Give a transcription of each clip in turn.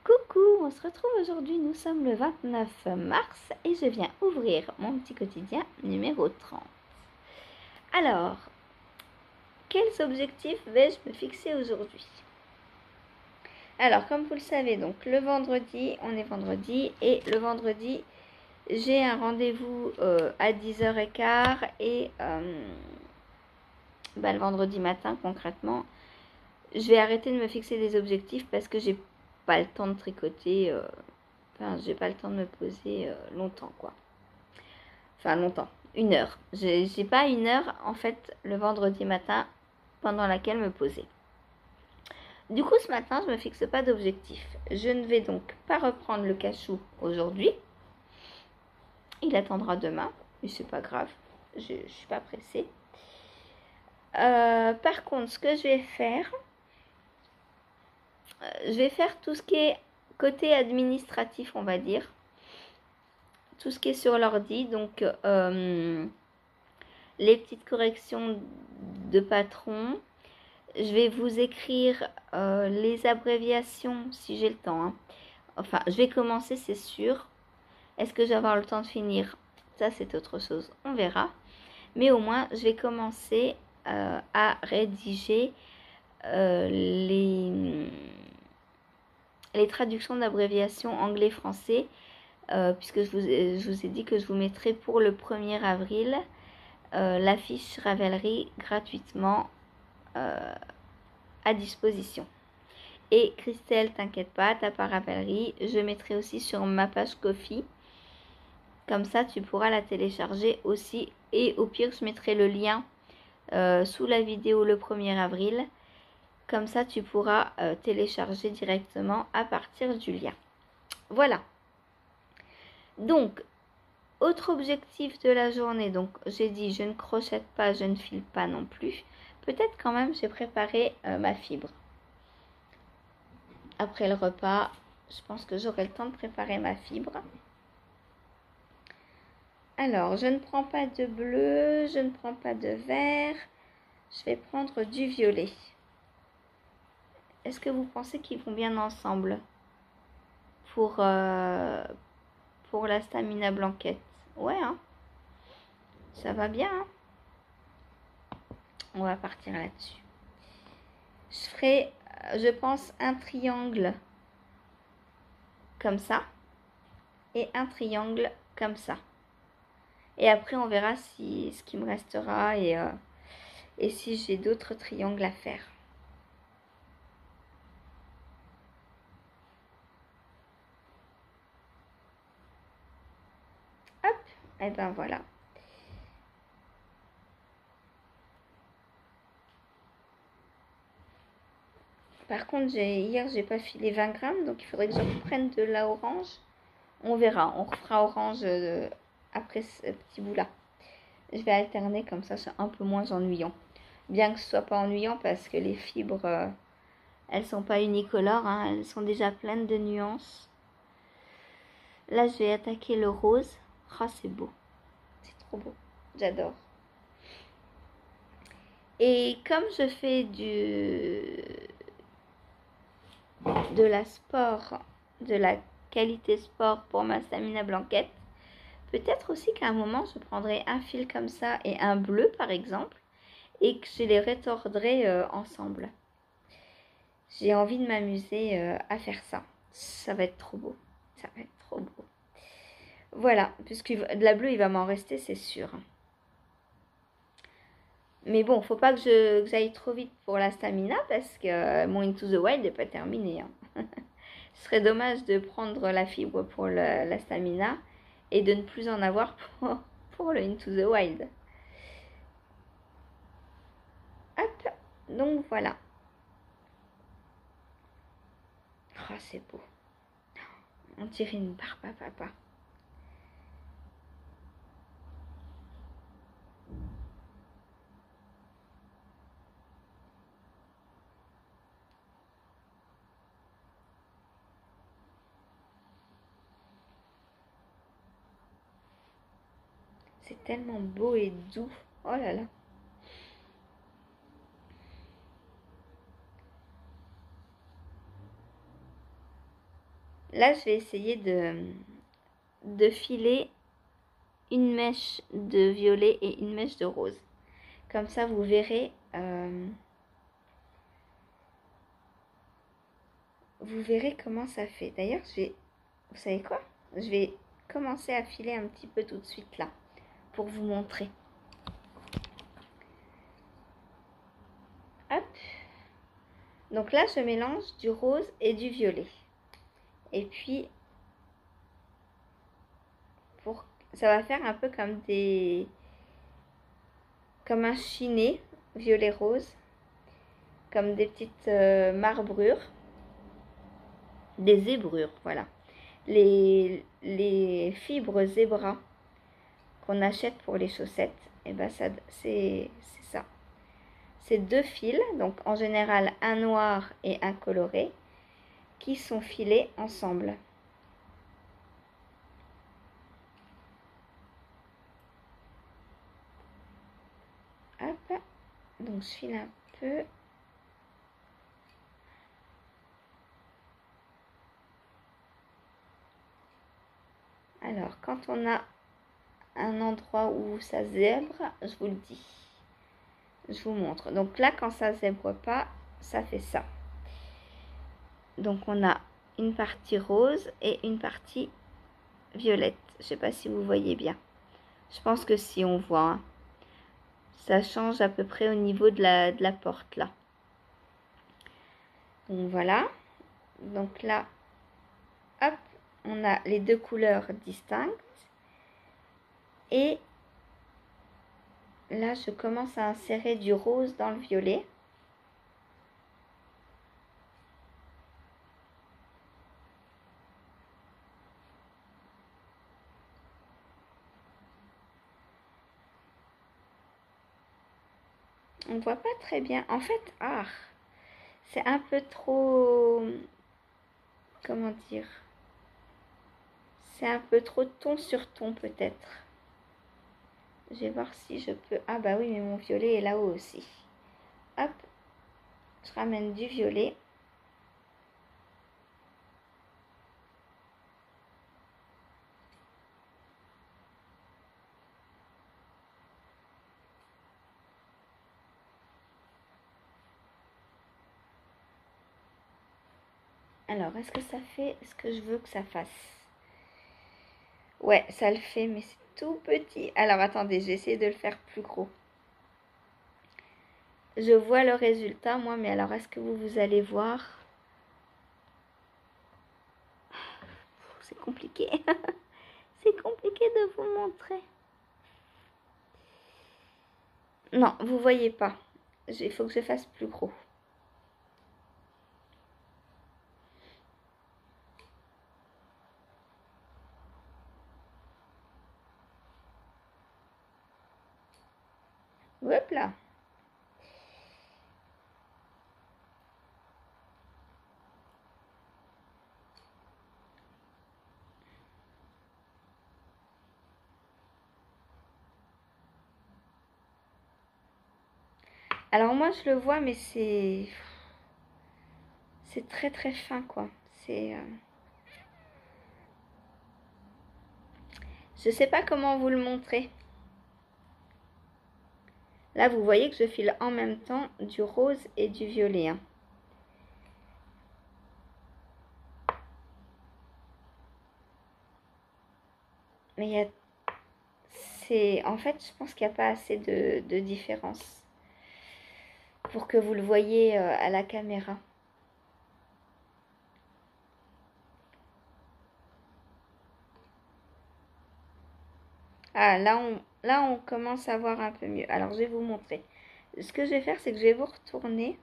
Coucou, on se retrouve aujourd'hui, nous sommes le 29 mars et je viens ouvrir mon petit quotidien numéro 30. Alors, quels objectifs vais-je me fixer aujourd'hui? Alors, comme vous le savez, donc le vendredi, on est vendredi et le vendredi, j'ai un rendez-vous à 10h15 et le vendredi matin concrètement, je vais arrêter de me fixer des objectifs parce que j'ai pas le temps de tricoter. J'ai pas le temps de me poser longtemps, quoi. Enfin, longtemps. 1 heure. J'ai pas 1 heure, en fait, le vendredi matin, pendant laquelle me poser. Du coup, ce matin, je me fixe pas d'objectif. Je ne vais donc pas reprendre le cachou aujourd'hui. Il attendra demain, mais c'est pas grave. Je suis pas pressée. Par contre, ce que je vais faire tout ce qui est côté administratif, on va dire. Tout ce qui est sur l'ordi, donc les petites corrections de patron. Je vais vous écrire les abréviations si j'ai le temps, hein. Enfin, je vais commencer, c'est sûr. Est-ce que je vais avoir le temps de finir? Ça, c'est autre chose, on verra. Mais au moins, je vais commencer à rédiger les traductions d'abréviations anglais-français, puisque je vous ai dit que je vous mettrai pour le 1er avril la fiche Ravelry gratuitement à disposition. Et Christelle, t'inquiète pas, t'as pas Ravelry, je mettrai aussi sur ma page Ko-fi. Comme ça, tu pourras la télécharger aussi. Et au pire, je mettrai le lien sous la vidéo le 1er avril. Comme ça, tu pourras télécharger directement à partir du lien. Voilà. Donc, autre objectif de la journée. Donc, j'ai dit, je ne crochette pas, je ne file pas non plus. Peut-être quand même, j'ai préparé ma fibre. Après le repas, je pense que j'aurai le temps de préparer ma fibre. Alors, je ne prends pas de bleu, je ne prends pas de vert. Je vais prendre du violet. Est-ce que vous pensez qu'ils vont bien ensemble pour la Stamina Blanquette? Ouais, hein? Ça va bien, hein? On va partir là-dessus. Je ferai, je pense, un triangle comme ça et un triangle comme ça. Et après, on verra ce qui me restera et si j'ai d'autres triangles à faire. Hop, et ben voilà. Par contre, hier, j'ai pas filé 20 grammes, donc il faudrait que je reprenne de la orange. On verra, on refera orange après ce petit bout-là. Je vais alterner, comme ça, c'est un peu moins ennuyant. Bien que ce soit pas ennuyant, parce que les fibres, elles sont pas unicolores, hein, elles sont déjà pleines de nuances. Là, je vais attaquer le rose. Oh, c'est beau. C'est trop beau. J'adore. Et comme je fais de la qualité sport pour ma Stamina Blanquette, peut-être aussi qu'à un moment, je prendrai un fil comme ça et un bleu, par exemple, et que je les retordrai ensemble. J'ai envie de m'amuser à faire ça. Ça va être trop beau. Ça va être trop beau. Voilà, puisque de la bleue, il va m'en rester, c'est sûr. Mais bon, faut pas que j'aille trop vite pour la Stamina, parce que mon Into the Wild n'est pas terminé, hein. Ce serait dommage de prendre la fibre pour la Stamina et de ne plus en avoir pour le Into the Wild. Hop, donc voilà. Oh, c'est beau. On dirait une barbe à papa. C'est tellement beau et doux. Oh là là. là, je vais essayer de filer une mèche de violet et une mèche de rose. Comme ça, vous verrez comment ça fait. D'ailleurs, vous savez quoi? Je vais commencer à filer un petit peu tout de suite là, pour vous montrer. Hop. Donc là, je mélange du rose et du violet. Et puis, ça va faire un peu comme un chiné violet-rose, comme des petites marbrures, des zébrures, voilà. Les fibres zébra qu'on achète pour les chaussettes, et ben c'est ça. C'est deux fils, donc en général un noir et un coloré, qui sont filés ensemble. Hop, donc je file un peu. Alors, quand on a un endroit où ça zèbre, je vous le dis. Je vous montre. Donc là, quand ça zèbre pas, ça fait ça. Donc on a une partie rose et une partie violette. Je sais pas si vous voyez bien. Je pense que si on voit, hein. Ça change à peu près au niveau de la porte là. Donc voilà. Donc là, hop, on a les deux couleurs distinctes. Et là, je commence à insérer du rose dans le violet. On voit pas très bien. En fait, c'est un peu trop... Comment dire? C'est un peu trop ton sur ton peut-être. Je vais voir si je peux... Ah bah oui, mais mon violet est là-haut aussi. Hop, je ramène du violet. Alors, est-ce que ça fait ce que je veux que ça fasse? Ouais, ça le fait, mais c'est tout petit. Alors, attendez, j'ai essayé de le faire plus gros. Je vois le résultat, moi, mais alors, est-ce que vous allez voir? C'est compliqué. C'est compliqué de vous montrer. Non, vous voyez pas. Il faut que je fasse plus gros. Hop là. Alors moi je le vois, mais c'est très très fin quoi. Je sais pas comment vous le montrer. Là vous voyez que je file en même temps du rose et du violet. Hein. Mais en fait je pense qu'il n'y a pas assez de différence pour que vous le voyez à la caméra. Ah, là, on commence à voir un peu mieux. Alors, je vais vous montrer. Ce que je vais faire, c'est que je vais vous retourner.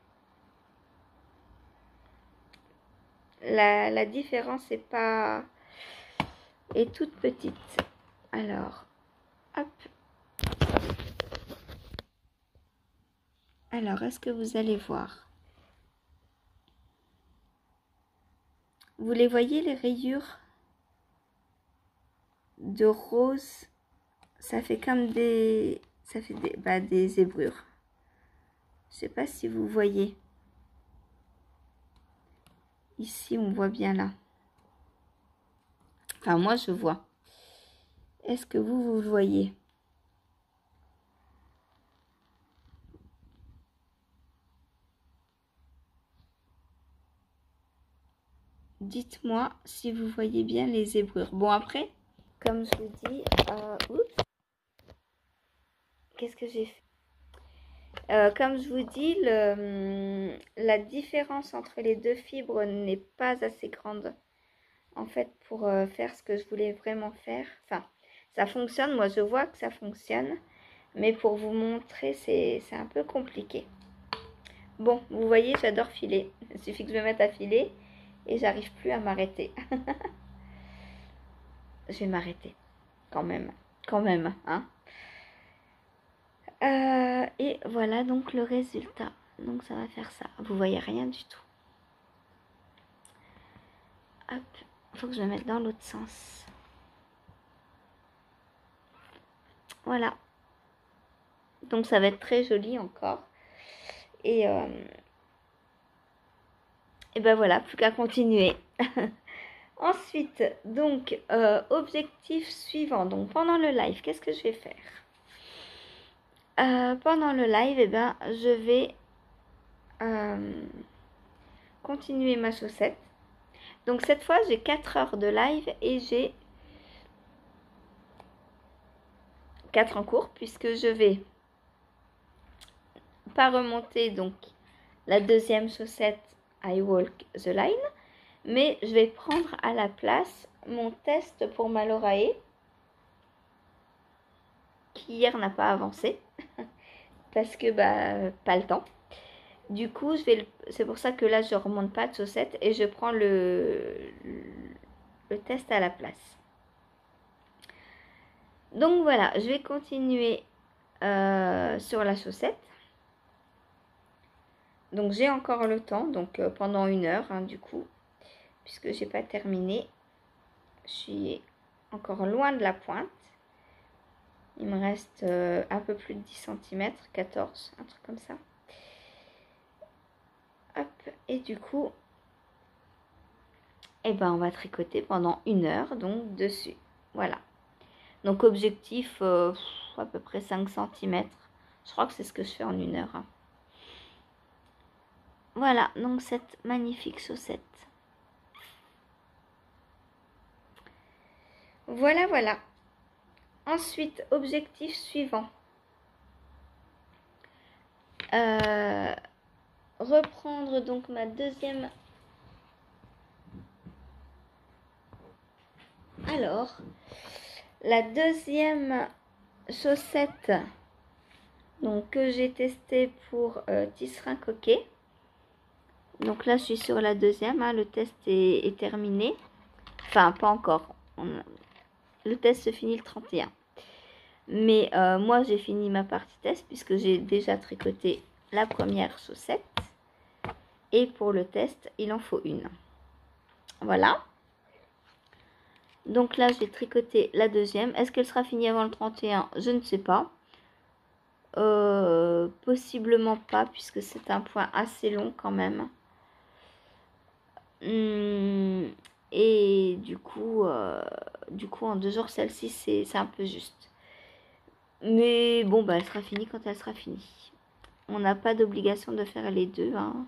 La différence est toute petite. Alors, hop. Alors, est-ce que vous allez voir? Vous les voyez, les rayures de rose? Ça fait comme ça fait des zébrures. Je sais pas si vous voyez. Ici, on voit bien là. Enfin, moi, je vois. Est-ce que vous voyez? Dites-moi si vous voyez bien les zébrures. Bon, après, comme je vous dis... oups, qu'est-ce que j'ai fait? Comme je vous dis, la différence entre les deux fibres n'est pas assez grande, en fait, pour faire ce que je voulais vraiment faire. Enfin, ça fonctionne, moi je vois que ça fonctionne, mais pour vous montrer, c'est un peu compliqué. Bon, vous voyez, j'adore filer. Il suffit que je me mette à filer et j'arrive plus à m'arrêter. Je vais m'arrêter, quand même, hein. Et voilà donc le résultat. Donc ça va faire ça. Vous voyez rien du tout. Hop, faut que je me mette dans l'autre sens. Voilà. Donc ça va être très joli encore. Et ben voilà, plus qu'à continuer. Ensuite, donc, objectif suivant. Donc pendant le live, qu'est-ce que je vais faire? Pendant le live, eh ben, je vais continuer ma chaussette. Donc cette fois, j'ai 4 heures de live et j'ai 4 en cours puisque je vais pas remonter donc la deuxième chaussette I Walk the Line, mais je vais prendre à la place mon test pour Malorae qui hier n'a pas avancé parce que pas le temps. Du coup, c'est pour ça que là, je remonte pas de chaussettes et je prends le test à la place. Donc voilà, je vais continuer sur la chaussette. Donc j'ai encore le temps, donc pendant 1 heure, hein, du coup, puisque j'ai pas terminé. Je suis encore loin de la pointe. Il me reste un peu plus de 10 cm, 14, un truc comme ça. Hop, et du coup, eh ben, on va tricoter pendant 1 heure, donc dessus. Voilà. Donc objectif, à peu près 5 cm. Je crois que c'est ce que je fais en 1 heure. Hein. Voilà, donc cette magnifique chaussette. Voilà, voilà. Ensuite, objectif suivant. Reprendre donc ma deuxième... Alors, la deuxième chaussette donc, que j'ai testée pour tisserand coquet. Donc là, je suis sur la deuxième. Hein, le test est terminé. Enfin, pas encore. Le test se finit le 31. Mais moi, j'ai fini ma partie test puisque j'ai déjà tricoté la première chaussette. Et pour le test, il en faut une. Voilà. Donc là, j'ai tricoté la deuxième. Est-ce qu'elle sera finie avant le 31? Je ne sais pas. Possiblement pas, puisque c'est un point assez long quand même. Et du coup, en 2 jours, celle-ci, c'est un peu juste. Mais bon, elle sera finie quand elle sera finie. On n'a pas d'obligation de faire les deux. Hein.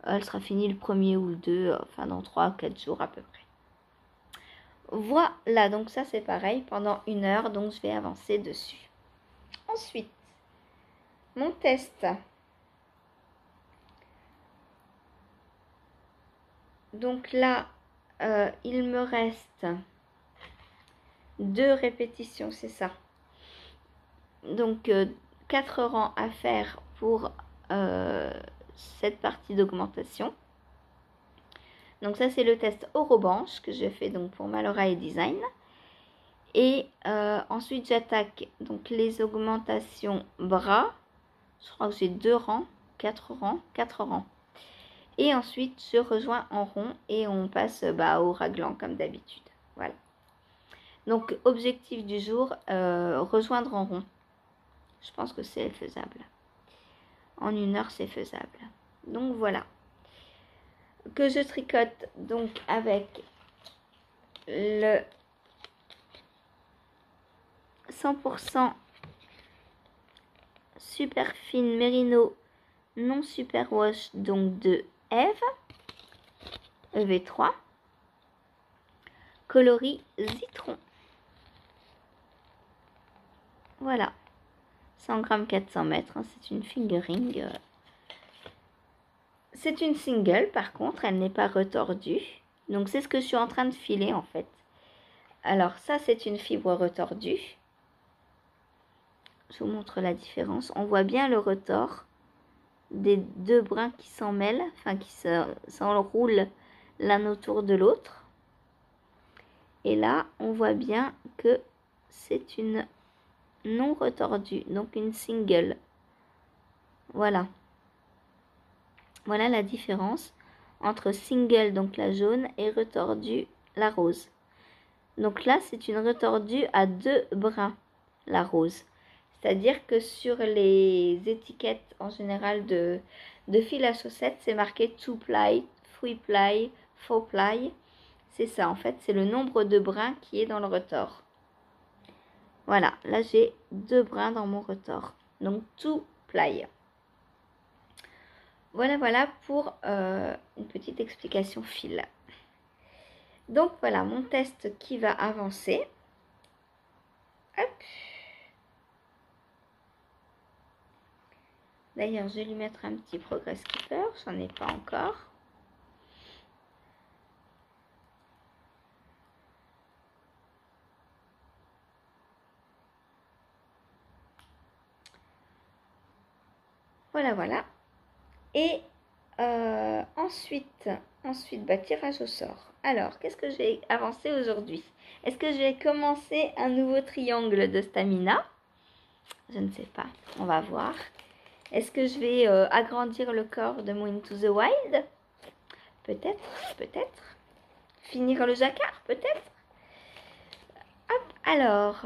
Elle sera finie le 1er ou 2, enfin dans 3 ou 4 jours à peu près. Voilà, donc ça c'est pareil, pendant 1 heure, donc je vais avancer dessus. Ensuite, mon test. Donc là, il me reste 2 répétitions, c'est ça. Donc 4 rangs à faire pour cette partie d'augmentation. Donc ça c'est le test Orobanche que je fais donc pour Malorae Design. Et ensuite j'attaque donc les augmentations bras. Je crois que j'ai 2 rangs, 4 rangs. Et ensuite je rejoins en rond et on passe au raglan comme d'habitude. Voilà. Donc objectif du jour, rejoindre en rond. Je pense que c'est faisable. En 1 heure c'est faisable. Donc voilà. Que je tricote donc avec le 100% super fine Merino non superwash, donc de Eve, EV3, coloris citron. Voilà, 100 grammes 400 mètres, hein, c'est une fingering. C'est une single, par contre, elle n'est pas retordue. Donc c'est ce que je suis en train de filer en fait. Alors ça, c'est une fibre retordue. Je vous montre la différence. On voit bien le retord des deux brins qui s'en mêlent, enfin qui s'enroulent l'un autour de l'autre. Et là, on voit bien que c'est une non retordue, donc une single. Voilà. Voilà la différence entre single, donc la jaune, et retordue, la rose. Donc là, c'est une retordue à deux brins, la rose. C'est-à-dire que sur les étiquettes en général de fil à chaussettes, c'est marqué 2 ply, 3 ply, 4 ply. C'est ça, en fait, c'est le nombre de brins qui est dans le retord. Voilà, là j'ai 2 brins dans mon retord. Donc 2 ply. Voilà pour une petite explication fil. Donc voilà mon test qui va avancer. Hop. D'ailleurs, je vais lui mettre un petit progress keeper, j'en ai pas encore. Voilà. Et ensuite, tirage au sort. Alors, qu'est-ce que j'ai avancé aujourd'hui? Est-ce que je vais commencer un nouveau triangle de stamina? Je ne sais pas, on va voir. Est-ce que je vais agrandir le corps de mon Into the Wild? Peut-être. Finir le jacquard? Peut-être. Hop, alors.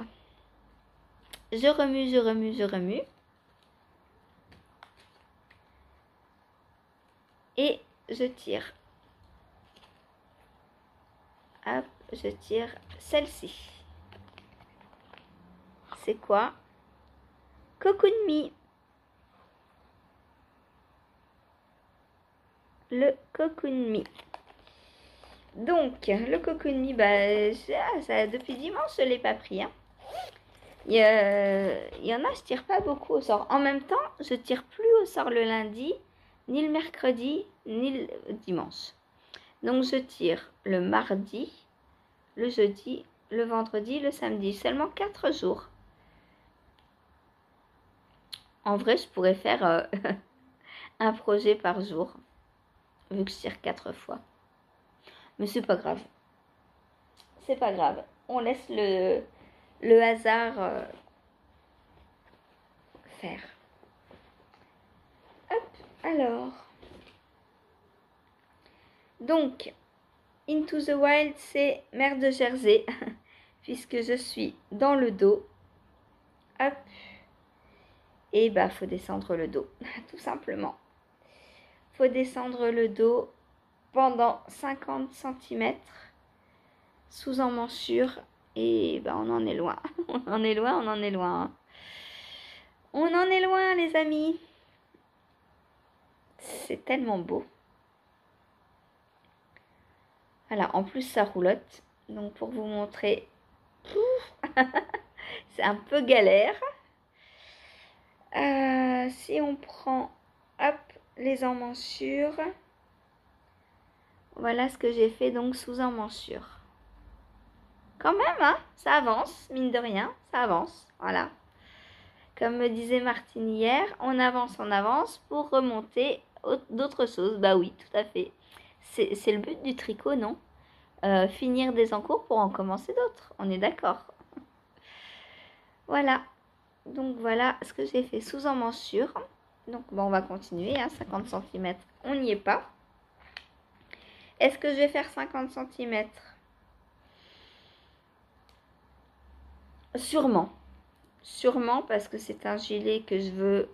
Je remue. Et je tire. Hop, je tire celle-ci. C'est quoi? Cocoon Me. Le Cocoon Me. Donc, le Cocoon Me, ça, depuis dimanche, je ne l'ai pas pris. Hein. Il y en a, je tire pas beaucoup au sort. En même temps, je tire plus au sort le lundi, ni le mercredi, ni le dimanche. Donc, je tire le mardi, le jeudi, le vendredi, le samedi. Seulement 4 jours. En vrai, je pourrais faire un projet par jour, vu que je tire 4 fois. Mais c'est pas grave. C'est pas grave. On laisse le hasard faire. Hop, alors. Donc, Into the Wild, c'est Mer de Jersey, puisque je suis dans le dos. Hop. Et faut descendre le dos, tout simplement. Faut descendre le dos pendant 50 cm sous emmanchure. Et on en est loin. On en est loin. On en est loin, les amis. C'est tellement beau. Voilà, en plus ça roulotte. Donc pour vous montrer, c'est un peu galère. Si on prend, hop, les emmanchures. Voilà ce que j'ai fait donc sous emmanchure. Quand même, hein, ça avance, mine de rien, ça avance. Voilà. Comme me disait Martine hier, on avance pour remonter d'autres choses. Bah oui, tout à fait. C'est le but du tricot, non? Finir des encours pour en commencer d'autres. On est d'accord. Voilà. Donc voilà ce que j'ai fait sous emmanchure. Donc on va continuer, hein, 50 cm, on n'y est pas. Est-ce que je vais faire 50 cm? Sûrement parce que c'est un gilet que je veux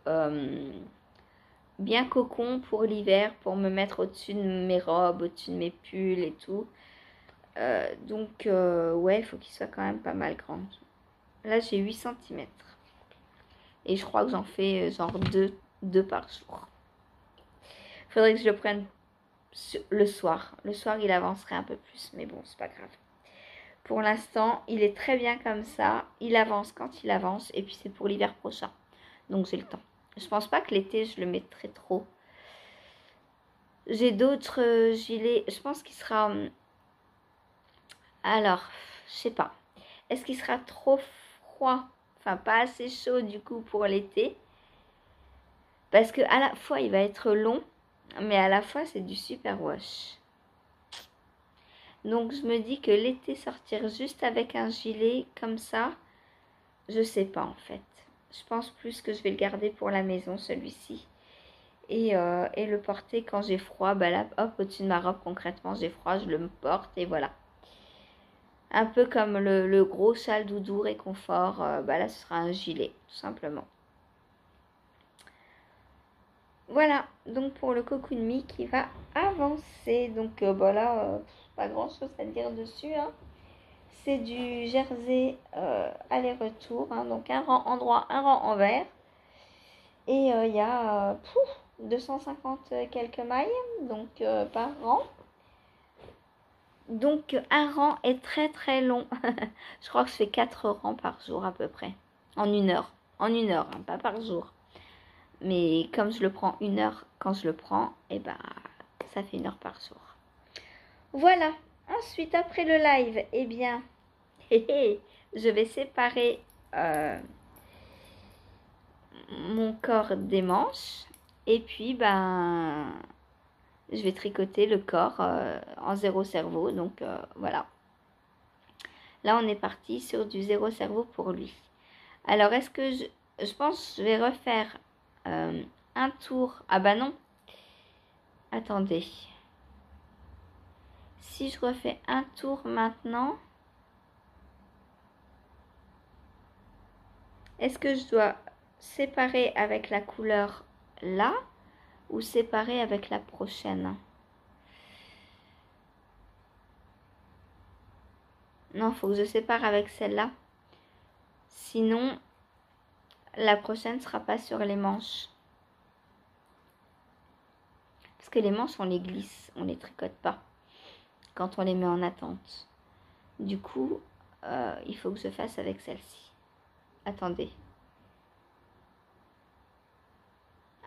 bien cocon pour l'hiver, pour me mettre au-dessus de mes robes, au-dessus de mes pulls et tout. Ouais, il faut qu'il soit quand même pas mal grand. Là, j'ai 8 cm. Et je crois que j'en fais genre 2 par jour. Faudrait que je le prenne le soir. Le soir, il avancerait un peu plus, mais bon, c'est pas grave. Pour l'instant, il est très bien comme ça. Il avance quand il avance, et puis c'est pour l'hiver prochain. Donc j'ai le temps. Je pense pas que l'été, je le mettrai trop. J'ai d'autres gilets. Je pense qu'il sera... Alors, je sais pas. Est-ce qu'il sera trop froid? Enfin, pas assez chaud du coup pour l'été. Parce que à la fois, il va être long, mais à la fois, c'est du super wash. Donc, je me dis que l'été, sortir juste avec un gilet comme ça, je sais pas en fait. Je pense plus que je vais le garder pour la maison, celui-ci. Et le porter quand j'ai froid. Bah là, hop, au-dessus de ma robe, concrètement, j'ai froid, je le porte et voilà. Un peu comme le gros châle doudou réconfort. Bah là, ce sera un gilet, tout simplement. Voilà, donc pour le Cocoon Me qui va avancer. Donc voilà, pas grand chose à dire dessus. Hein. C'est du jersey aller-retour. Hein, donc un rang en droit, un rang en vert. Et il y a 250 quelques mailles, donc par rang. Donc un rang est très très long. Je crois que je fais 4 rangs par jour à peu près. En une heure. En une heure, hein, pas par jour. Mais comme je le prends une heure quand je le prends, et ben ça fait 1 heure par jour. Voilà. Ensuite, après le live, eh bien, je vais séparer mon corps des manches. Et puis, ben, je vais tricoter le corps en 0 cerveau. Donc, voilà. Là, on est parti sur du 0 cerveau pour lui. Alors, est-ce que je pense que je vais refaire un tour. Ah bah non. Attendez. Si je refais un tour maintenant, est-ce que je dois séparer avec la couleur là ou séparer avec la prochaine? Non, il faut que je sépare avec celle-là. Sinon, la prochaine ne sera pas sur les manches. Parce que les manches, on les glisse, on les tricote pas quand on les met en attente. Du coup, il faut que je fasse avec celle-ci. Attendez.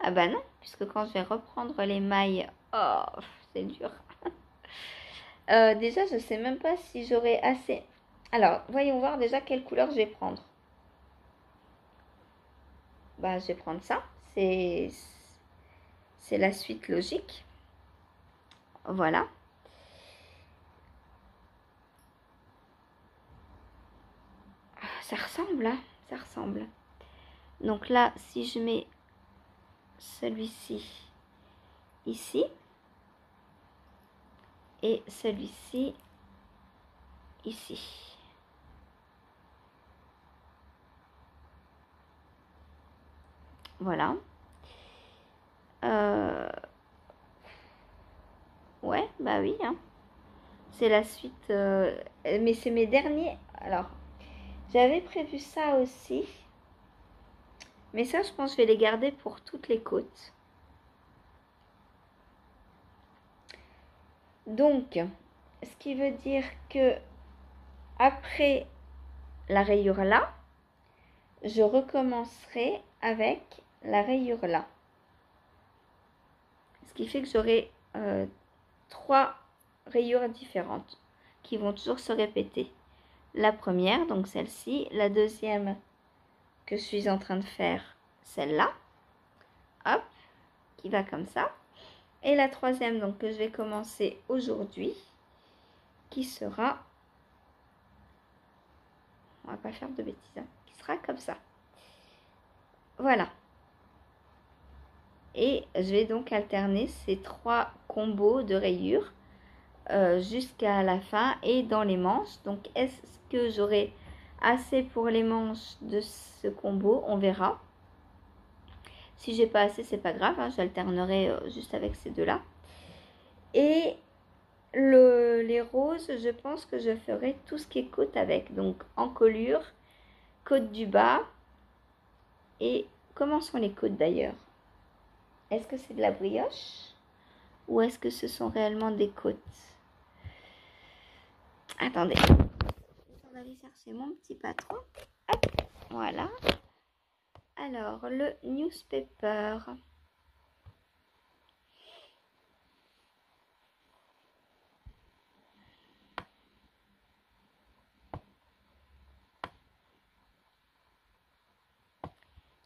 Ah bah non, puisque quand je vais reprendre les mailles... Oh, c'est dur. Déjà, je sais même pas si j'aurai assez... Alors, voyons voir déjà quelle couleur je vais prendre. Bah, je vais prendre ça. C'est la suite logique. Voilà. Ça ressemble, hein. Ça ressemble. Donc là, si je mets celui-ci ici et celui-ci ici. Voilà. Ouais, bah oui. Hein. C'est la suite. Mais c'est mes derniers. Alors, j'avais prévu ça aussi. Mais ça, je pense que je vais les garder pour toutes les côtes. Donc, ce qui veut dire que après la rayure là, je recommencerai avec la rayure là. Ce qui fait que j'aurai 3 rayures différentes qui vont toujours se répéter. La première, donc celle-ci. La deuxième que je suis en train de faire, celle-là. Hop, qui va comme ça. Et la troisième, donc que je vais commencer aujourd'hui, qui sera... On va pas faire de bêtises, hein, qui sera comme ça. Voilà. Et je vais donc alterner ces 3 combos de rayures jusqu'à la fin et dans les manches. Donc est-ce que j'aurai assez pour les manches de ce combo? On verra. Si j'ai pas assez, c'est pas grave, hein, j'alternerai juste avec ces deux-là. Et les roses, je pense que je ferai tout ce qui est côte avec. Donc encolure, côte du bas. Et comment sont les côtes d'ailleurs? Est-ce que c'est de la brioche? Ou est-ce que ce sont réellement des côtes? Attendez. On va aller chercher mon petit patron. Hop, voilà. Alors, le newspaper.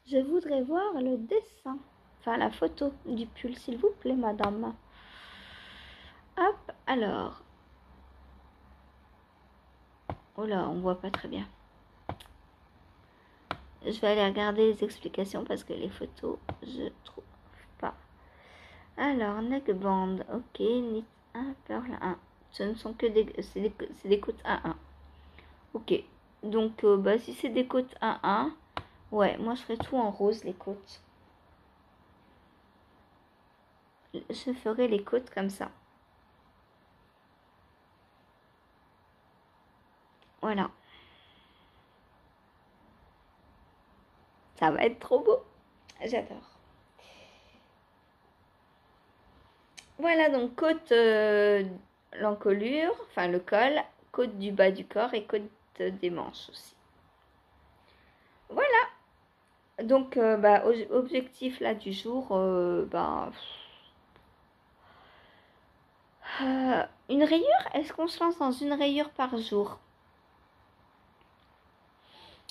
Je voudrais voir le dessin. Enfin, la photo du pull, s'il vous plaît, madame. Hop, alors. Oh là, on voit pas très bien. Je vais aller regarder les explications parce que les photos, je trouve pas. Alors, neckband, ok, knit 1, pearl 1. Ce ne sont que des... C'est des côtes 1-1. Ok, donc bah, si c'est des côtes 1-1, ouais, moi je ferai tout en rose, les côtes. Je ferai les côtes comme ça. Voilà. Ça va être trop beau. J'adore. Voilà, donc côte l'encolure, enfin le col, côte du bas du corps et côte des manches aussi. Voilà. Donc, bah, objectif là du jour, une rayure. Est-ce qu'on se lance dans une rayure par jour?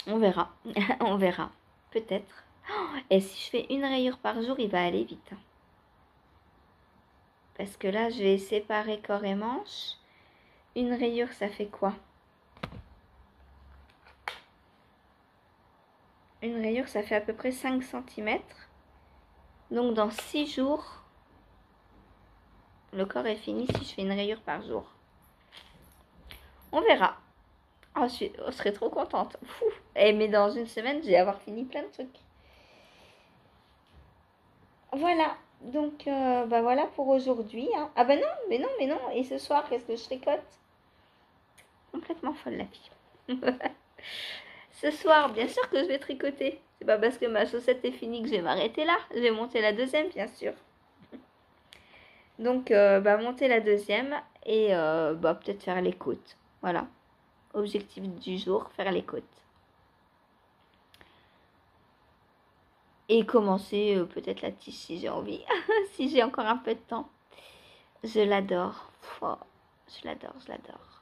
On verra. On verra. Peut-être. Et si je fais une rayure par jour, il va aller vite. Parce que là, je vais séparer corps et manche. Une rayure, ça fait quoi? Une rayure, ça fait à peu près 5 cm. Donc, dans 6 jours, le corps est fini si je fais une rayure par jour. On verra. Oh, je serais trop contente. Mais dans une semaine, je vais avoir fini plein de trucs. Voilà. Donc, bah voilà pour aujourd'hui. Hein. Ah bah non, mais non, mais non. Et ce soir, qu'est-ce que je tricote? Complètement folle la fille. Ce soir, bien sûr que je vais tricoter. C'est pas parce que ma chaussette est finie que je vais m'arrêter là. Je vais monter la deuxième, bien sûr. Donc, bah monter la deuxième et bah peut-être faire les côtes. Voilà. Objectif du jour, faire les côtes. Et commencer peut-être la tige si j'ai envie. Si j'ai encore un peu de temps. Je l'adore. Oh, je l'adore, je l'adore.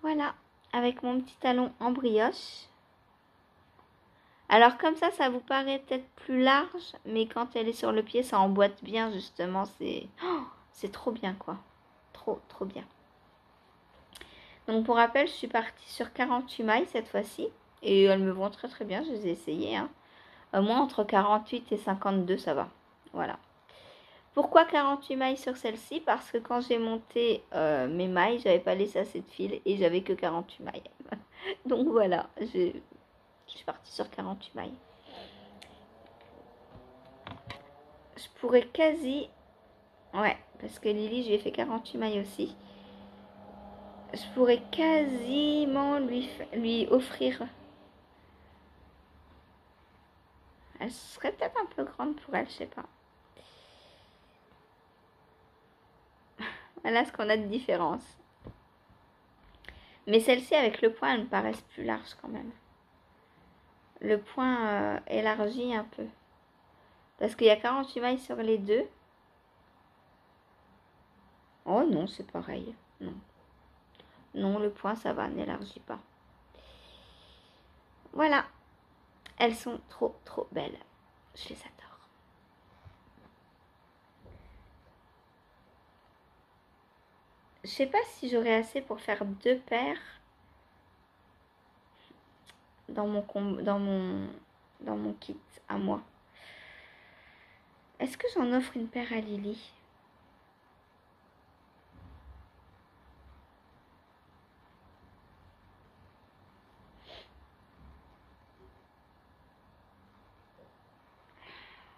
Voilà. Avec mon petit talon en brioche. Alors comme ça vous paraît peut-être plus large. Mais quand elle est sur le pied, ça emboîte bien justement. C'est trop bien quoi. Trop, trop bien. Donc pour rappel, je suis partie sur 48 mailles cette fois-ci. Et elles me vont très très bien. Je les ai essayées. Hein. Moi, entre 48 et 52, ça va. Voilà. Pourquoi 48 mailles sur celle-ci? Parce que quand j'ai monté mes mailles, j'avais pas laissé assez de fil et j'avais que 48 mailles. Donc voilà, je suis partie sur 48 mailles. Je pourrais quasi... Ouais, parce que Lily, je lui ai fait 48 mailles aussi. Je pourrais quasiment lui offrir... Elle serait peut-être un peu grande pour elle, je sais pas. Voilà ce qu'on a de différence. Mais celle-ci, avec le point, elles me paraissent plus larges quand même. Le point élargit un peu. Parce qu'il y a 48 mailles sur les deux. Oh non, c'est pareil. Non. Non, le point, ça va, n'élargit pas. Voilà. Elles sont trop, trop belles. Je les adore. Je sais pas si j'aurai assez pour faire 2 paires dans mon kit à moi. Est-ce que j'en offre une paire à Lily?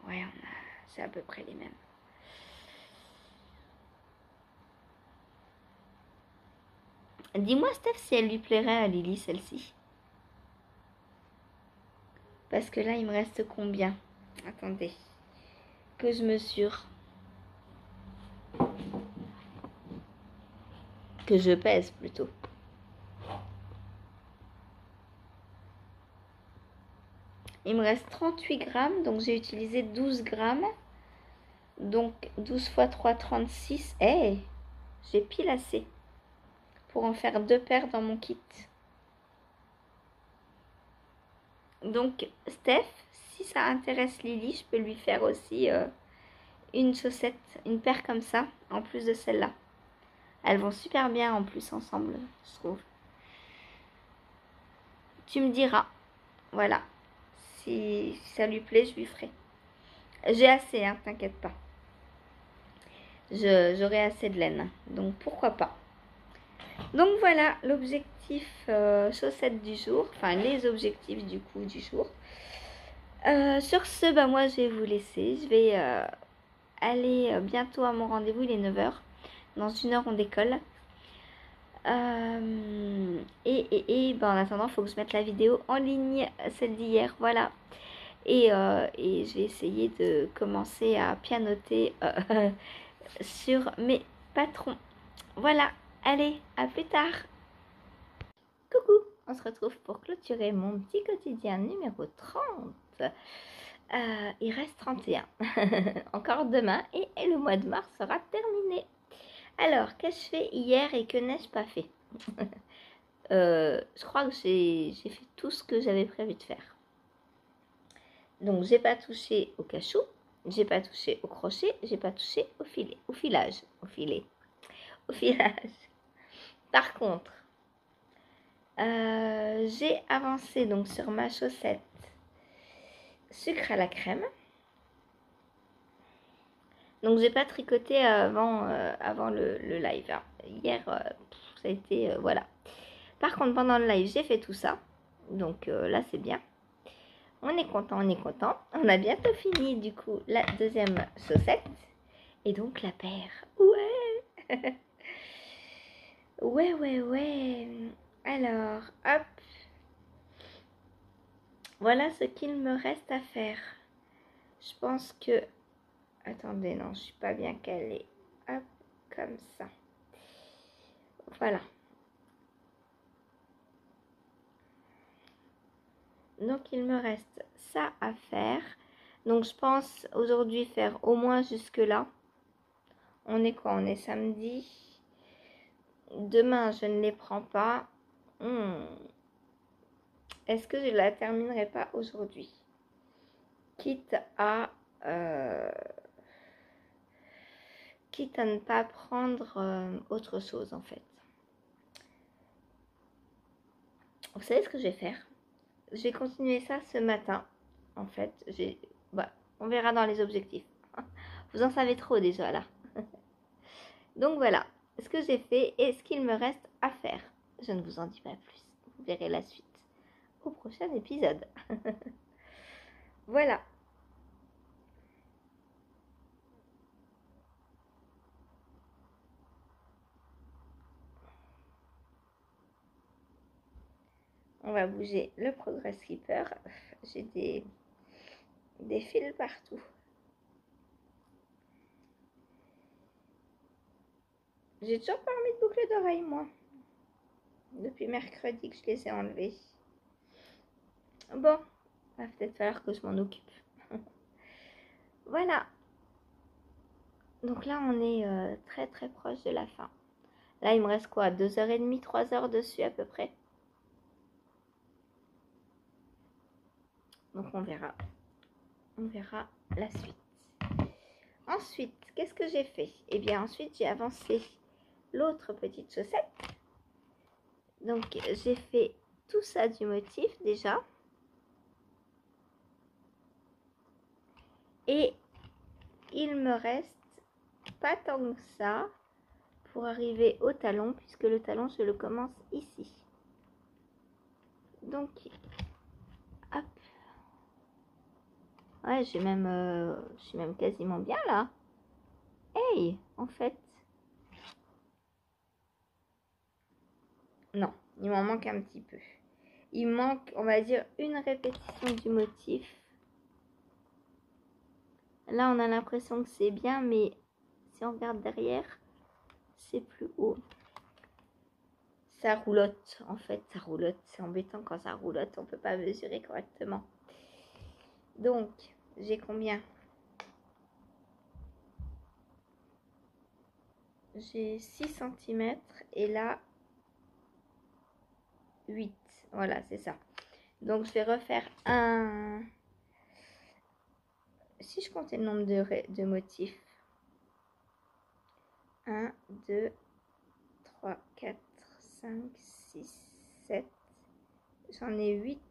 Ouais, c'est à peu près les mêmes. Dis-moi, Steph, si elle lui plairait à Lily, celle-ci. Parce que là, il me reste combien? Attendez. Que je mesure. Que je pèse plutôt. Il me reste 38 grammes, donc j'ai utilisé 12 grammes. Donc 12 fois 3, 36. Eh, j'ai pile assez pour en faire 2 paires dans mon kit. Donc Steph, si ça intéresse Lily, je peux lui faire aussi une chaussette, une paire comme ça, en plus de celle-là. Elles vont super bien en plus ensemble, je trouve. Tu me diras, voilà. Si ça lui plaît, je lui ferai. J'ai assez, hein, t'inquiète pas. J'aurai assez de laine, donc pourquoi pas. Donc voilà l'objectif chaussettes du jour, enfin les objectifs du coup du jour. Sur ce, bah moi je vais vous laisser. Je vais aller bientôt à mon rendez-vous, il est 9 h. Dans 1 heure on décolle. Bah, en attendant, il faut que je mette la vidéo en ligne, celle d'hier, voilà. Et je vais essayer de commencer à pianoter sur mes patrons. Voilà, allez, à plus tard. Coucou, on se retrouve pour clôturer mon petit quotidien numéro 30. Il reste 31. Encore demain et le mois de mars sera terminé. Alors, qu'ai-je fait hier et que n'ai-je pas fait? Je crois que j'ai fait tout ce que j'avais prévu de faire. Donc, j'ai pas touché au cachou, j'ai pas touché au crochet, j'ai pas touché au filet, au filage, au filet, au filage. Par contre, j'ai avancé donc sur ma chaussette sucre à la crème. Donc j'ai pas tricoté avant le live. Hein. Hier, ça a été voilà. Par contre, pendant le live, j'ai fait tout ça. Donc là, c'est bien. On est content, on est content. On a bientôt fini du coup la deuxième chaussette. Et donc la paire. Ouais. Ouais. Alors, hop. Voilà ce qu'il me reste à faire. Je pense que... Attendez, non, je suis pas bien calée. Hop, comme ça. Voilà. Donc, il me reste ça à faire. Donc, je pense aujourd'hui faire au moins jusque là. On est quoi? On est samedi. Demain, je ne les prends pas. Est-ce que je la terminerai pas aujourd'hui? Quitte à ne pas prendre autre chose en fait. Vous savez ce que je vais faire? Je vais continuer ça ce matin. En fait, on verra dans les objectifs. Vous en savez trop déjà là. Donc voilà ce que j'ai fait et ce qu'il me reste à faire. Je ne vous en dis pas plus. Vous verrez la suite au prochain épisode. Voilà. On va bouger le Progress Keeper. J'ai des fils partout. J'ai toujours pas remis de boucle d'oreille, moi. Depuis mercredi que je les ai enlevés. Bon, va peut-être falloir que je m'en occupe. Voilà. Donc là, on est très très proche de la fin. Là, il me reste quoi? 2h30, 3h dessus à peu près. Donc on verra. On verra la suite. Ensuite, qu'est-ce que j'ai fait? Eh bien, ensuite, j'ai avancé l'autre petite chaussette. Donc, j'ai fait tout ça du motif déjà. Et il me reste pas tant que ça pour arriver au talon, puisque le talon, je le commence ici. Donc, hop. Ouais, je suis même quasiment bien là. Hey, en fait. Non, il m'en manque un petit peu. Il manque, on va dire, une répétition du motif. Là, on a l'impression que c'est bien, mais si on regarde derrière, c'est plus haut. Ça roulotte, en fait, ça roulotte. C'est embêtant quand ça roulotte, on peut pas mesurer correctement. Donc, j'ai combien? J'ai 6 cm et là, 8. Voilà, c'est ça. Donc, je vais refaire un... Si je comptais le nombre de motifs. 1, 2, 3, 4, 5, 6, 7. J'en ai 8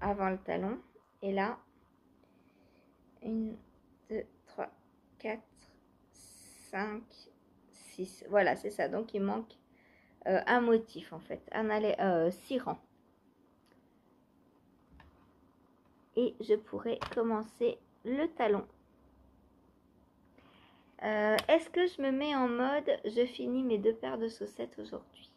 avant le talon. Et là, 1, 2, 3, 4, 5, 6. Voilà, c'est ça. Donc, il manque un motif en fait. 6 rangs. Et je pourrais commencer le talon. Est-ce que je me mets en mode je finis mes 2 paires de chaussettes aujourd'hui?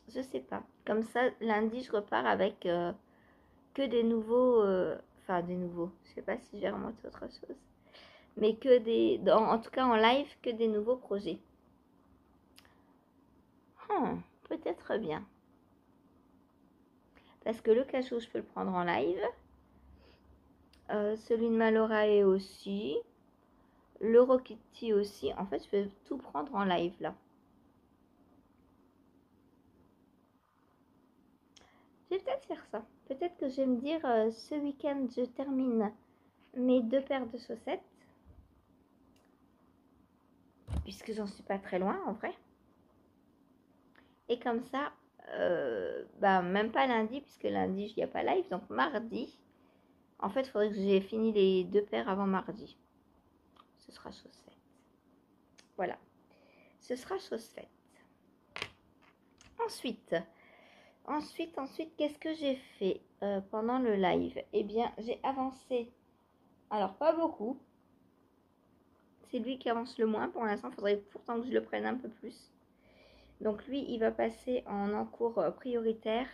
Je sais pas. Comme ça, lundi, je repars avec que des nouveaux... Enfin, des nouveaux. Je sais pas si je vais remonter autre chose. Mais que des... En tout cas, en live, que des nouveaux projets. Peut-être bien. Parce que le cachot, je peux le prendre en live. Celui de Malorae aussi. Le Rokiti aussi. En fait, je vais tout prendre en live là. Je vais peut-être faire ça. Peut-être que je vais me dire ce week-end, je termine mes 2 paires de chaussettes. Puisque j'en suis pas très loin en vrai. Et comme ça, même pas lundi, puisque lundi, il n'y a pas live. Donc mardi, en fait, il faudrait que j'ai fini les 2 paires avant mardi. Ce sera chaussettes. Voilà. Ce sera chose faite. Ensuite, qu'est-ce que j'ai fait pendant le live? Eh bien, j'ai avancé. Alors, pas beaucoup. C'est lui qui avance le moins pour l'instant. Il faudrait pourtant que je le prenne un peu plus. Donc, lui, il va passer en encours prioritaire.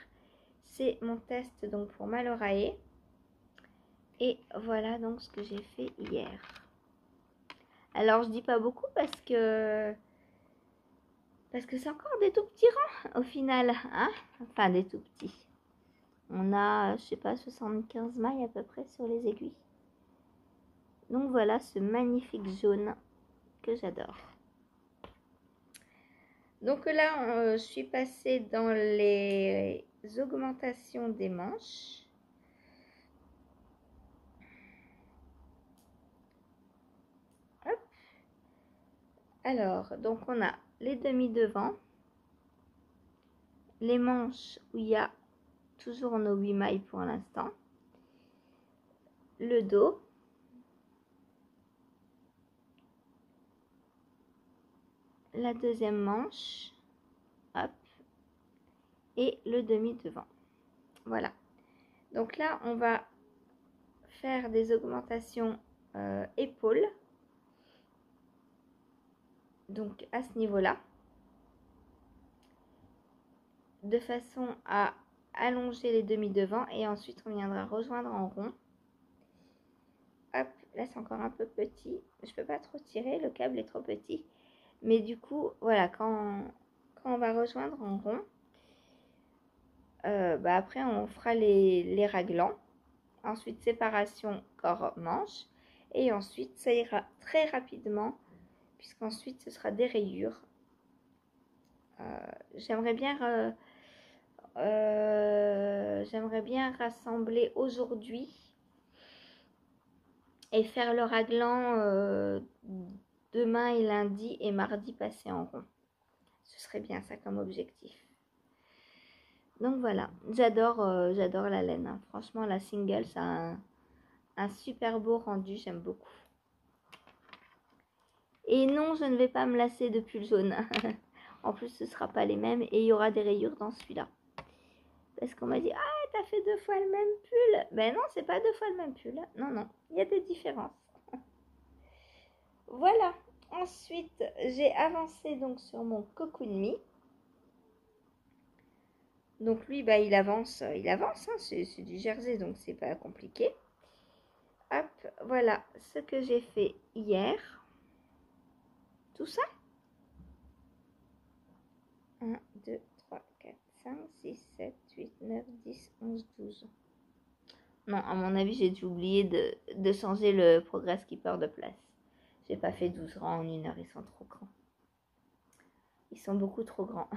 C'est mon test donc pour Malorae. Et voilà donc ce que j'ai fait hier. Alors, je dis pas beaucoup parce que c'est encore des tout petits rangs au final. Hein, enfin, des tout petits. On a, je sais pas, 75 mailles à peu près sur les aiguilles. Donc voilà ce magnifique jaune que j'adore. Donc là, je suis passée dans les augmentations des manches. Hop. Alors, donc on a les demi devant, les manches où il y a toujours nos 8 mailles pour l'instant, le dos, la deuxième manche, hop, et le demi devant. Voilà. Donc là, on va faire des augmentations épaules. Donc à ce niveau-là, de façon à allonger les demi devant et ensuite on viendra rejoindre en rond. Hop, là c'est encore un peu petit, je peux pas trop tirer, le câble est trop petit. Mais du coup, voilà, quand on va rejoindre en rond, après on fera les raglans. Ensuite séparation corps-manche. Et ensuite ça ira très rapidement puisqu'ensuite ce sera des rayures. J'aimerais bien rassembler aujourd'hui et faire le raglan demain et lundi et mardi passer en rond. Ce serait bien ça comme objectif. Donc voilà, j'adore la laine. Hein. Franchement, la single, ça a un super beau rendu, j'aime beaucoup. Et non, je ne vais pas me lasser de pull jaune. En plus, ce ne sera pas les mêmes et il y aura des rayures dans celui-là. Parce qu'on m'a dit, ah, t'as fait 2 fois le même pull. Ben non, c'est pas 2 fois le même pull. Non, non, il y a des différences. Voilà. Ensuite, j'ai avancé donc sur mon Cocoon Me. Donc lui, bah, il avance, hein, c'est du jersey, donc c'est pas compliqué. Hop, voilà ce que j'ai fait hier. Tout ça. 1, 2, 3, 4, 5, 6, 7, 8, 9, 10, 11, 12. Non, à mon avis, j'ai dû oublier de changer le Progress Keeper de place. J'ai pas fait 12 rangs en 1 heure, ils sont trop grands. Ils sont beaucoup trop grands.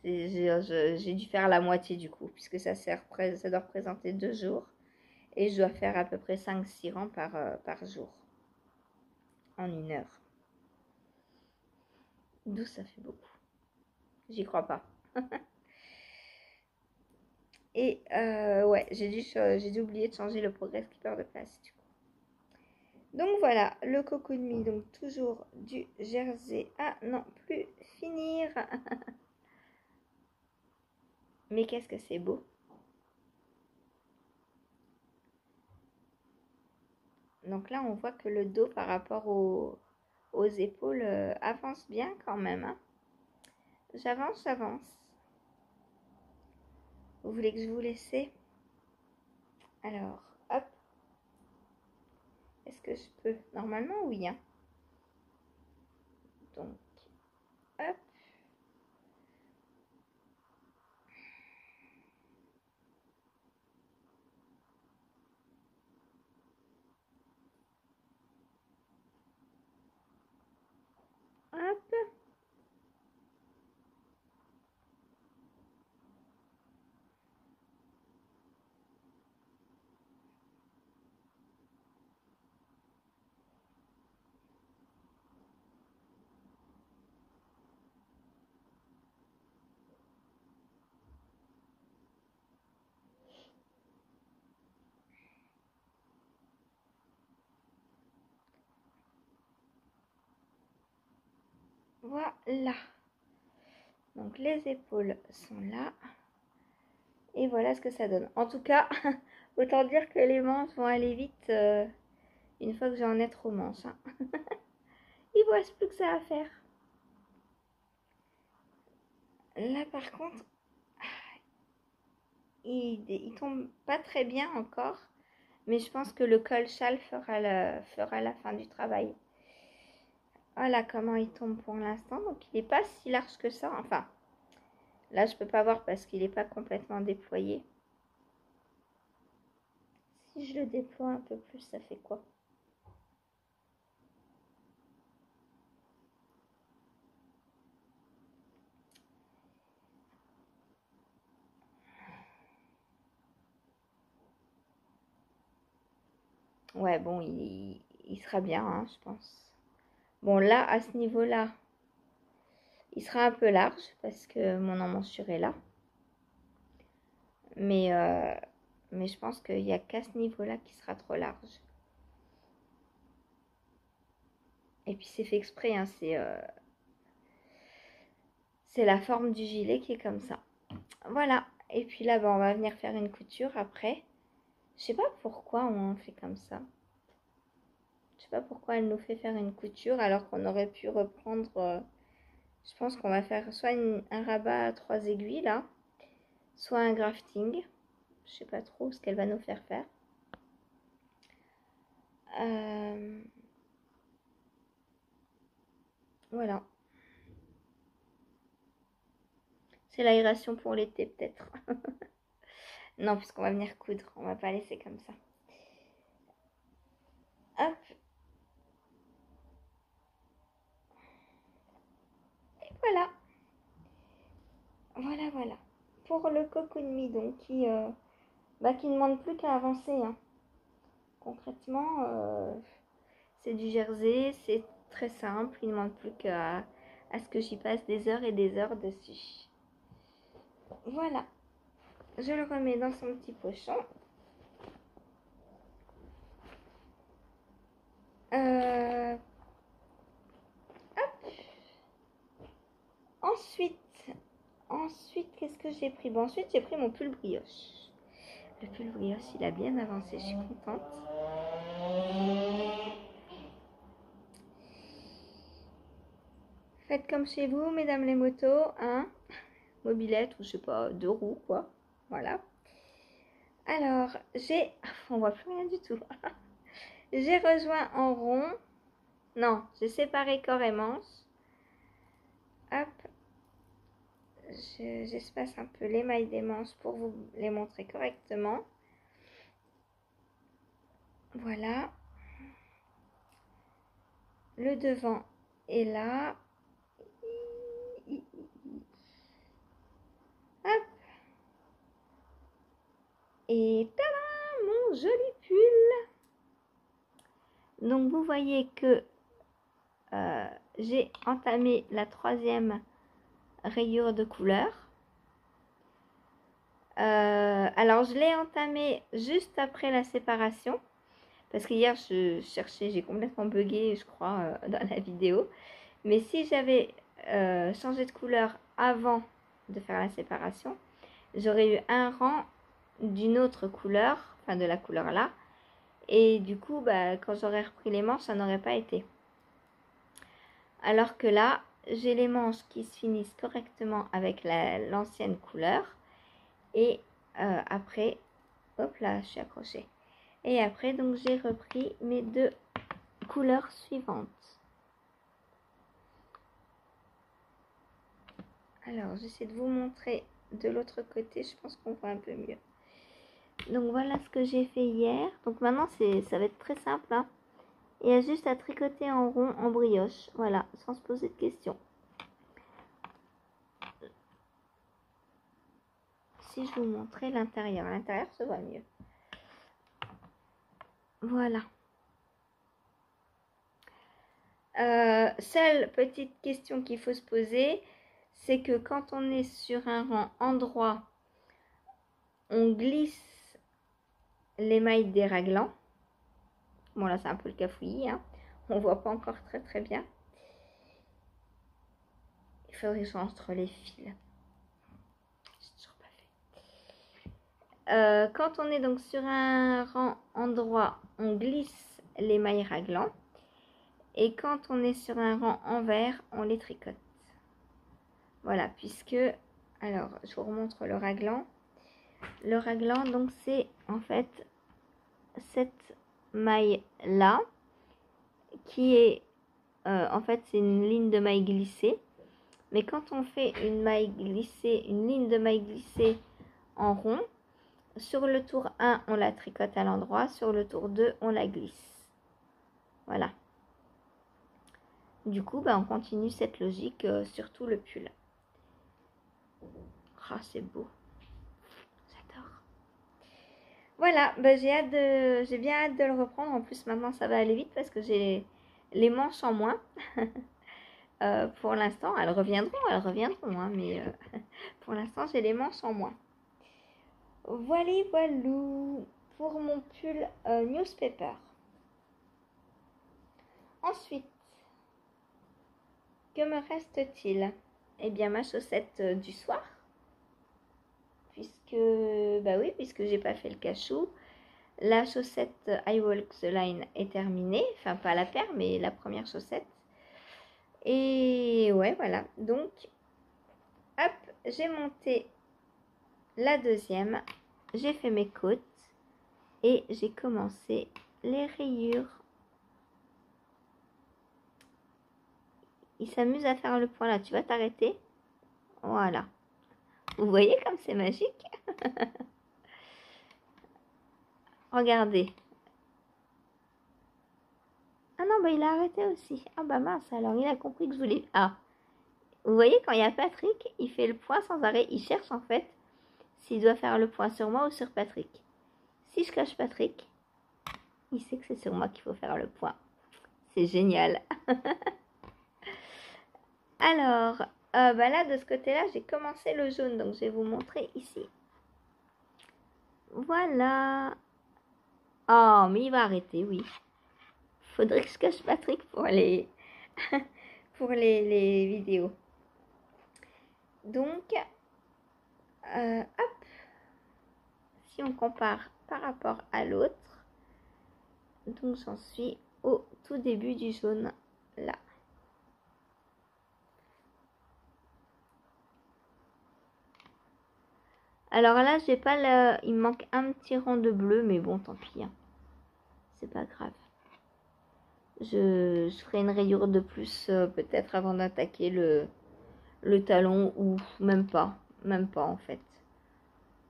J'ai dû faire la moitié du coup, puisque ça doit représenter 2 jours. Et je dois faire à peu près 5-6 rangs par jour. En 1 heure. 12, ça fait beaucoup. J'y crois pas. Et ouais, j'ai dû oublier de changer le Progress Keeper de place du coup. Donc voilà, le Coco de mie, donc toujours du jersey à non plus finir. Mais qu'est-ce que c'est beau. Donc là, on voit que le dos par rapport aux épaules avance bien quand même. Hein. J'avance. Vous voulez que je vous laisse? Alors, hop. Est-ce que je peux? Normalement, oui. Hein. Donc, hop. Hop. Voilà. Donc, les épaules sont là. Et voilà ce que ça donne. En tout cas, autant dire que les manches vont aller vite une fois que j'en ai trop manches. Hein. Il ne reste plus que ça à faire. Là, par contre, il tombe pas très bien encore. Mais je pense que le col châle fera la fin du travail. Voilà comment il tombe pour l'instant. Donc, il n'est pas si large que ça. Enfin, là, je peux pas voir parce qu'il n'est pas complètement déployé. Si je le déploie un peu plus, ça fait quoi? Ouais, bon, il sera bien, hein, je pense. Bon, là, à ce niveau-là, il sera un peu large parce que mon emmanchure est là. Mais je pense qu'il n'y a qu'à ce niveau-là qui sera trop large. Et puis c'est fait exprès, hein, c'est la forme du gilet qui est comme ça. Voilà. Et puis là, on va venir faire une couture après. Je sais pas pourquoi on fait comme ça. Je sais pas pourquoi elle nous fait faire une couture alors qu'on aurait pu reprendre. Je pense qu'on va faire soit un rabat à 3 aiguilles là, soit un grafting. Je sais pas trop ce qu'elle va nous faire faire. Voilà. C'est l'aération pour l'été peut-être. Non, puisqu'on va venir coudre. On va pas laisser comme ça. Hop. Et voilà. Voilà. Pour le cocoon donc qui ne demande plus qu'à avancer. Hein. Concrètement, c'est du jersey, c'est très simple. Il ne demande plus qu'à ce que j'y passe des heures et des heures dessus. Voilà. Je le remets dans son petit pochon. Hop. Ensuite, qu'est-ce que j'ai pris? Bon, ensuite, j'ai pris mon pull brioche. Le pull brioche, il a bien avancé, je suis contente. Faites comme chez vous, mesdames les motos, hein. mobilette ou je sais pas, 2 roues quoi. Voilà. Alors, on voit plus rien du tout. J'ai rejoint en rond. Non, j'ai séparé corps et manche. Hop. J'espace un peu les mailles des manches pour vous les montrer correctement. Voilà. Le devant est là. Hop. Et tada, mon joli pull. Donc vous voyez que j'ai entamé la 3e rayure de couleur. Alors je l'ai entamé juste après la séparation. Parce qu'hier je cherchais, j'ai complètement bugué je crois dans la vidéo. Mais si j'avais changé de couleur avant de faire la séparation, j'aurais eu un rang d'une autre couleur, enfin de la couleur là. Et du coup, bah, quand j'aurais repris les manches, ça n'aurait pas été. Alors que là, j'ai les manches qui se finissent correctement avec l'ancienne couleur. Et après, hop là, je suis accrochée. Et après, donc j'ai repris mes 2 couleurs suivantes. Alors, j'essaie de vous montrer de l'autre côté. Je pense qu'on voit un peu mieux. Donc voilà ce que j'ai fait hier. Donc maintenant, ça va être très simple. Hein. Il y a juste à tricoter en rond, en brioche. Voilà, sans se poser de questions. Si je vous montrais l'intérieur. L'intérieur se voit mieux. Voilà. Seule petite question qu'il faut se poser, c'est que quand on est sur un rang endroit, on glisse les mailles des raglans. Bon là c'est un peu le cafouillis, hein. On voit pas encore très bien. Il faudrait que je rentre les fils. J'ai toujours pas fait. Quand on est donc sur un rang endroit, on glisse les mailles raglans. Et quand on est sur un rang envers, on les tricote. Voilà, puisque, alors je vous remontre le raglan. Le raglan, donc c'est en fait cette maille là, qui est, en fait c'est une ligne de maille glissée. Mais quand on fait une maille glissée, une ligne de maille glissée en rond, sur le tour 1, on la tricote à l'endroit, sur le tour 2, on la glisse. Voilà. Du coup, bah, on continue cette logique sur tout le pull. Ah, c'est beau. J'adore. Voilà, bah, j'ai bien hâte de le reprendre. En plus, maintenant, ça va aller vite parce que j'ai les manches en moins. Pour l'instant, elles reviendront, hein, mais pour l'instant, j'ai les manches en moins. Voilà, pour mon pull newspaper. Ensuite, que me reste-t-il? Eh bien, ma chaussette du soir. Puisque j'ai pas fait le cachou. La chaussette I Walk the Line est terminée. Enfin, pas la paire, mais la première chaussette. Et ouais, voilà. Donc, hop, j'ai monté la deuxième. J'ai fait mes côtes. Et j'ai commencé les rayures. Il s'amuse à faire le point là. Tu vas t'arrêter. Voilà. Vous voyez comme c'est magique? Regardez. Ah non, bah il a arrêté aussi. Ah bah mince, alors il a compris que je voulais... Ah, vous voyez quand il y a Patrick, il fait le point sans arrêt. Il cherche en fait s'il doit faire le point sur moi ou sur Patrick. Si je cache Patrick, il sait que c'est sur moi qu'il faut faire le point. C'est génial. Alors, bah là, de ce côté-là, j'ai commencé le jaune. Donc, je vais vous montrer ici. Voilà. Oh, mais il va arrêter, oui. Faudrait que je cache Patrick pour les, pour les vidéos. Donc, hop. Si on compare par rapport à l'autre, donc j'en suis au tout début du jaune, là. Alors là, j'ai pas le... Il me manque un petit rang de bleu, mais bon, tant pis. Hein. C'est pas grave. Je ferai une rayure de plus peut-être avant d'attaquer le talon ou même pas. Même pas en fait.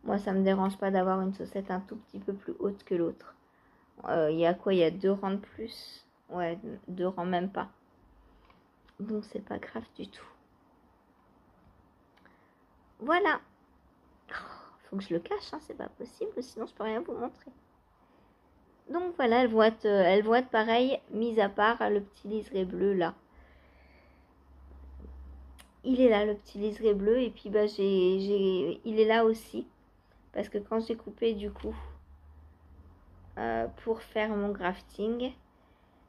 Moi, ça me dérange pas d'avoir une chaussette un tout petit peu plus haute que l'autre. Il y a quoi? Il y a 2 rangs de plus. Ouais, 2 rangs même pas. Donc c'est pas grave du tout. Voilà. Faut que je le cache, hein, c'est pas possible, sinon je peux rien vous montrer. Donc voilà, elles vont être pareilles, mis à part le petit liseré bleu là. Il est là, le petit liseré bleu, et puis bah il est là aussi. Parce que quand j'ai coupé du coup pour faire mon grafting,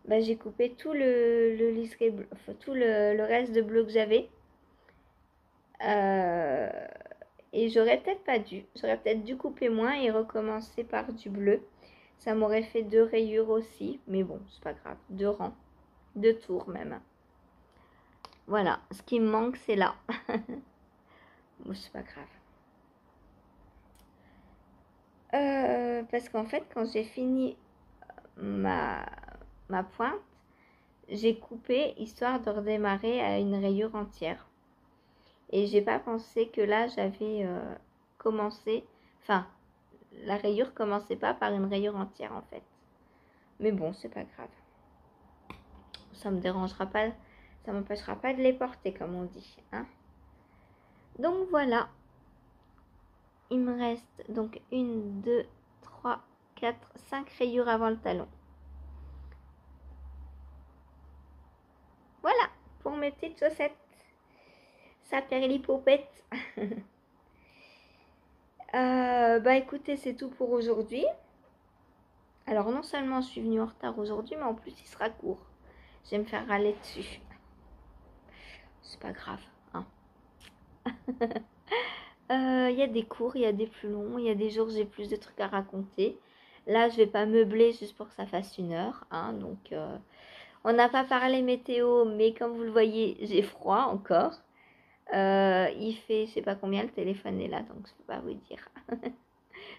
bah, j'ai coupé tout le liseré bleu, enfin, tout le reste de bleu que j'avais. Et j'aurais peut-être pas dû. J'aurais peut-être dû couper moins et recommencer par du bleu. Ça m'aurait fait 2 rayures aussi. Mais bon, c'est pas grave. 2 rangs. 2 tours même. Voilà. Ce qui me manque, c'est là. Bon, c'est pas grave. Parce qu'en fait, quand j'ai fini ma pointe, j'ai coupé histoire de redémarrer à une rayure entière. Et j'ai pas pensé que là, j'avais commencé... Enfin, la rayure commençait pas par une rayure entière en fait. Mais bon, c'est pas grave. Ça me dérangera pas, ça m'empêchera pas de les porter comme on dit. Hein. Donc voilà. Il me reste donc 1, 2, 3, 4, 5 rayures avant le talon. Voilà, pour mes petites chaussettes. Ça perd les popettes. Bah écoutez, c'est tout pour aujourd'hui. Alors non seulement je suis venue en retard aujourd'hui, mais en plus il sera court. Je vais me faire râler dessus. C'est pas grave. Hein. Il y a des courts, il y a des plus longs, il y a des jours où j'ai plus de trucs à raconter. Là, je vais pas meubler juste pour que ça fasse 1 heure. Hein, donc, on n'a pas parlé météo, mais comme vous le voyez, j'ai froid encore. Il fait, je sais pas combien, le téléphone est là, donc je peux pas vous dire.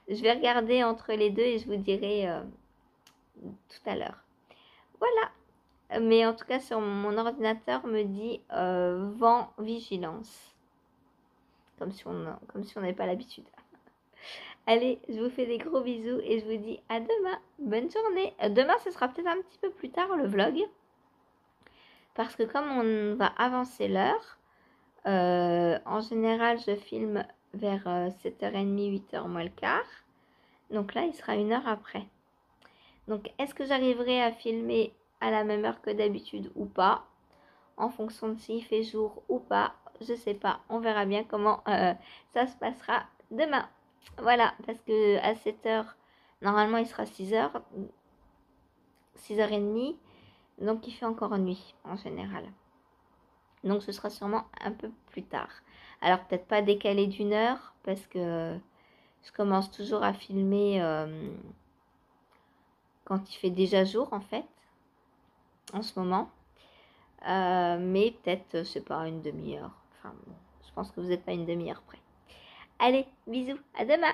Je vais regarder entre les deux et je vous dirai tout à l'heure. Voilà. Mais en tout cas, sur mon ordinateur me dit vent vigilance. Comme si on n'avait pas l'habitude. Allez, je vous fais des gros bisous et je vous dis à demain. Bonne journée. Demain, ce sera peut-être un petit peu plus tard le vlog. Parce que comme on va avancer l'heure, en général, je filme vers 7h30, 8h moins le quart. Donc là, il sera 1 heure après. Donc, est-ce que j'arriverai à filmer à la même heure que d'habitude ou pas? En fonction de s'il fait jour ou pas, je sais pas. On verra bien comment ça se passera demain. Voilà, parce que à 7h, normalement il sera 6h, 6h30, donc il fait encore nuit en général. Donc ce sera sûrement un peu plus tard. Alors peut-être pas décalé d'1 heure, parce que je commence toujours à filmer quand il fait déjà jour en fait, en ce moment. Mais peut-être, je sais pas, une demi-heure. Enfin bon, je pense que vous n'êtes pas une demi-heure près. Allez, bisous, à demain!